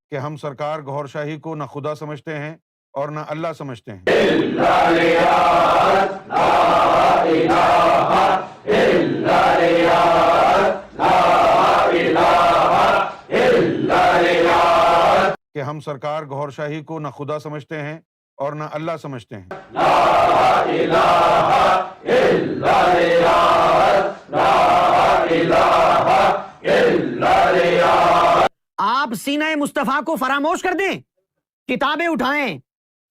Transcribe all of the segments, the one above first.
کہ ہم سرکار گوھر شاہی کو نہ خدا سمجھتے ہیں اور نہ اللہ سمجھتے ہیں۔ کہ ہم سرکار گوھر شاہی کو نہ خدا سمجھتے ہیں اور نہ اللہ سمجھتے ہیں۔ آپ سینہ مصطفیٰ کو فراموش کر دیں، کتابیں اٹھائیں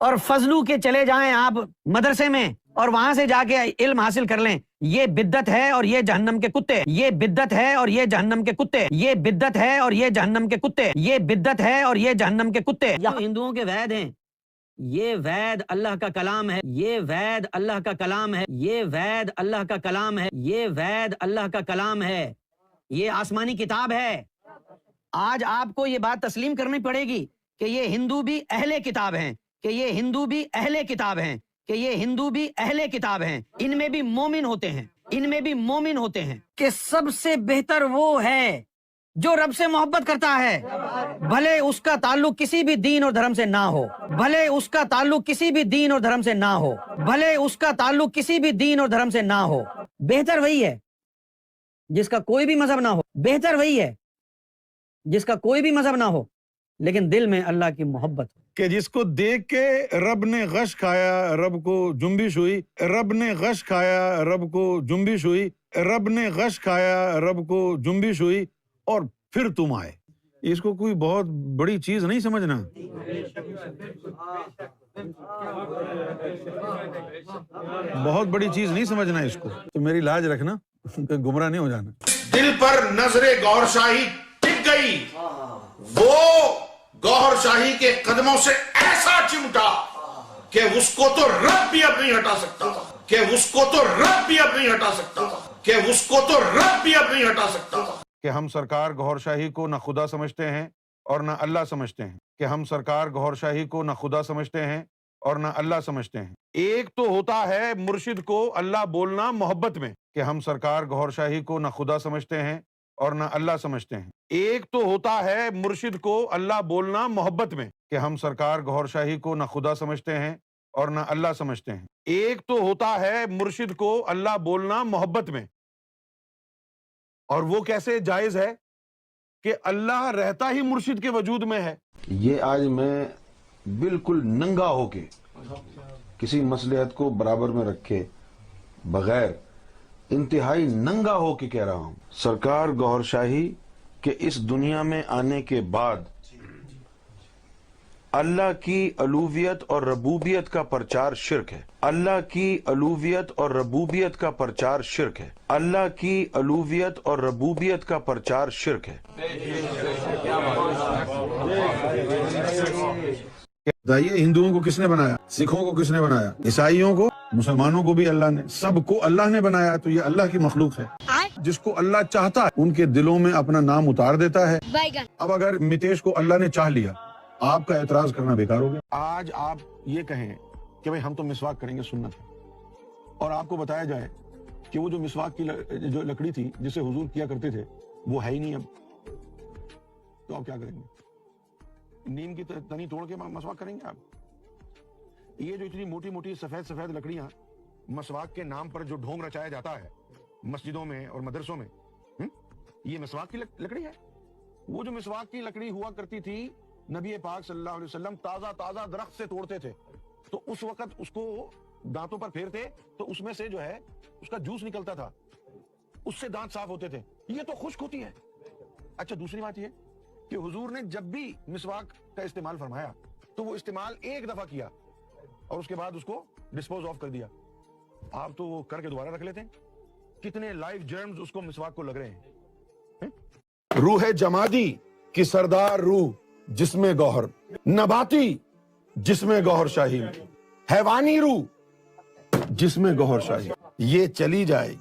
اور فضلو کے چلے جائیں آپ مدرسے میں اور وہاں سے جا کے علم حاصل کر لیں۔ یہ بدعت ہے اور یہ جہنم کے کتے، یہ بدعت ہے اور یہ جہنم کے کتے، یہ بدعت ہے اور یہ جہنم کے کتے، یہ بدعت ہے اور یہ جہنم کے کتے۔ یہ ہندوؤں کے وید ہیں، یہ وید اللہ کا کلام ہے، یہ وید اللہ کا کلام ہے، یہ وید اللہ کا کلام ہے، یہ وید اللہ کا کلام ہے، یہ آسمانی کتاب ہے۔ آج آپ کو یہ بات تسلیم کرنی پڑے گی کہ یہ ہندو بھی اہل کتاب ہیں، کہ یہ ہندو بھی اہل کتاب ہیں، کہ یہ ہندو بھی اہل کتاب ہیں، ان میں بھی مومن ہوتے ہیں، ان میں بھی مومن ہوتے ہیں۔ کہ سب سے بہتر وہ ہے جو رب سے محبت کرتا ہے، بھلے اس کا تعلق کسی بھی دین اور دھرم سے نہ ہو، بھلے اس کا تعلق کسی بھی دین اور دھرم سے نہ ہو، بھلے اس کا تعلق کسی بھی دین اور دھرم سے نہ ہو۔ بہتر وہی ہے جس کا کوئی بھی مذہب نہ ہو، بہتر وہی ہے جس کا کوئی بھی مذہب نہ ہو لیکن دل میں اللہ کی محبت ہو۔ کہ جس کو دیکھ کے رب نے غش کھایا، رب کو جنبش ہوئی، رب نے غش کھایا، رب کو جنبش ہوئی، رب نے غش کھایا، رب کو جنبش ہوئی اور پھر تم آئے۔ اس کو کوئی بہت بڑی چیز نہیں سمجھنا۔ بہت بڑی چیز نہیں سمجھنا اس کو، تو میری لاج رکھنا، گمراہ نہیں ہو جانا۔ دل پر نظر گوھر شاہی ٹک گئی، وہ گوھر شاہی کے قدموں سے ایسا چمٹا کہ اس کو تو رب بھی اب نہیں ہٹا سکتا، کہ اس کو تو رب بھی اب نہیں ہٹا سکتا، کہ اس کو تو رب بھی اب نہیں ہٹا سکتا۔ کہ ہم سرکار گوھر شاہی کو نہ خدا سمجھتے ہیں اور نہ اللہ سمجھتے ہیں، کہ ہم سرکار گوھر شاہی کو نہ خدا سمجھتے ہیں اور نہ اللہ سمجھتے ہیں۔ ایک تو ہوتا ہے مرشد کو اللہ بولنا محبت میں، کہ ہم سرکار گوھر شاہی کو نہ خدا سمجھتے ہیں اور نہ اللہ سمجھتے ہیں۔ ایک تو ہوتا ہے مرشد کو اللہ بولنا محبت میں، کہ ہم سرکار گوھر شاہی کو نہ خدا سمجھتے ہیں اور نہ اللہ سمجھتے ہیں۔ ایک تو ہوتا ہے مرشد کو اللہ بولنا محبت میں، اور وہ کیسے جائز ہے کہ اللہ رہتا ہی مرشد کے وجود میں ہے۔ یہ آج میں بالکل ننگا ہو کے کسی مصلحت کو برابر میں رکھے بغیر انتہائی ننگا ہو کے کہہ رہا ہوں، سرکار گوھر شاہی کے اس دنیا میں آنے کے بعد اللہ کی الوہیت اور ربوبیت کا پرچار شرک ہے، اللہ کی الوہیت اور ربوبیت کا پرچار شرک ہے، اللہ کی الوہیت اور ربوبیت کا پرچار شرک ہے۔ بتائیے ہندوؤں کو کس نے بنایا؟ سکھوں کو کس نے بنایا؟ عیسائیوں کو، مسلمانوں کو بھی اللہ نے، سب کو اللہ نے بنایا، تو یہ اللہ کی مخلوق ہے۔ جس کو اللہ چاہتا ہے ان کے دلوں میں اپنا نام اتار دیتا ہے۔ اب اگر متیش کو اللہ نے چاہ لیا، آپ کا اعتراض کرنا بیکار ہو گیا۔ آج آپ یہ کہیں کہ بھئی ہم تو مسواک کریں گے سنت ہے، اور آپ کو بتایا جائے کہ وہ جو مسواک کی جو لکڑی تھی جسے حضور کیا کرتے تھے وہ ہے ہی نہیں اب، تو آپ کیا کریں گے؟ نیم کی تنی توڑ کے مسواک کریں گے آپ؟ یہ جو اتنی موٹی موٹی سفید سفید لکڑیاں مسواک کے نام پر جو ڈھونگ رچایا جاتا ہے مسجدوں میں اور مدرسوں میں، یہ مسواک کی لکڑی ہے؟ وہ جو مسواک کی لکڑی ہوا کرتی تھی نبی پاک صلی اللہ علیہ وسلم تازہ تازہ درخت سے توڑتے تھے، تو اس وقت اس کو دانتوں پر پھیرتے تو اس میں سے جو ہے اس کا جوس نکلتا تھا، اس سے دانت صاف ہوتے تھے۔ یہ تو خشک ہوتی ہے۔ اچھا، دوسری بات یہ کہ حضور نے جب بھی مسواک کا استعمال فرمایا تو وہ استعمال ایک دفعہ کیا اور اس کے بعد اس کو ڈسپوز آف کر دیا۔ آپ تو وہ کر کے دوبارہ رکھ لیتے ہیں۔ کتنے لائف جرمز اس کو مسواک کو لگ رہے ہیں۔ روح جمادی کی سردار روح جس میں گوہر، نباتی جس میں گوھر شاہی، حیوانی روح جس میں گوھر شاہی، یہ چلی جائے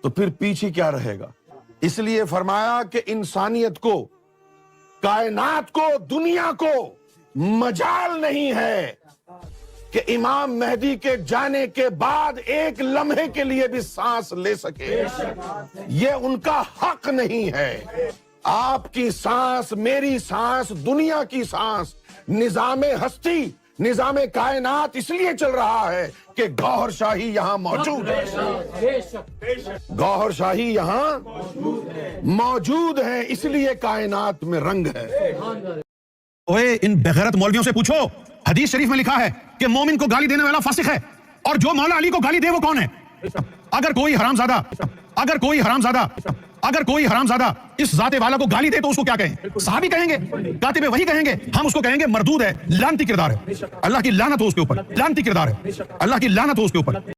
تو پھر پیچھے کیا رہے گا؟ اس لیے فرمایا کہ انسانیت کو، کائنات کو، دنیا کو مجال نہیں ہے کہ امام مہدی کے جانے کے بعد ایک لمحے کے لیے بھی سانس لے سکے. یہ ان کا حق نہیں ہے. آپ کی سانس، میری سانس، دنیا کی سانس، نظام ہستی، نظام کائنات اس لیے چل رہا ہے کہ گوہر شاہی یہاں موجود ہے. گوہر شاہی یہاں موجود ہے، اس لیے کائنات میں رنگ ہے. اوے ان بغیرت مولویوں سے پوچھو، حدیث شریف میں لکھا ہے کہ مومن کو گالی دینے والا فاسق ہے، اور جو مولا علی کو گالی دے وہ کون ہے؟ اگر کوئی حرامزادہ اس ذات والا کو گالی دے تو اس کو کیا کہیں؟ صحابی کہیں گے، کاتب وحی کہیں گے، ہم اس کو کہیں گے مردود ہے، لعنتی کردار ہے، اللہ کی لعنت ہو اس کے اوپر، لعنتی کردار ہے، اللہ کی لعنت ہو اس کے اوپر.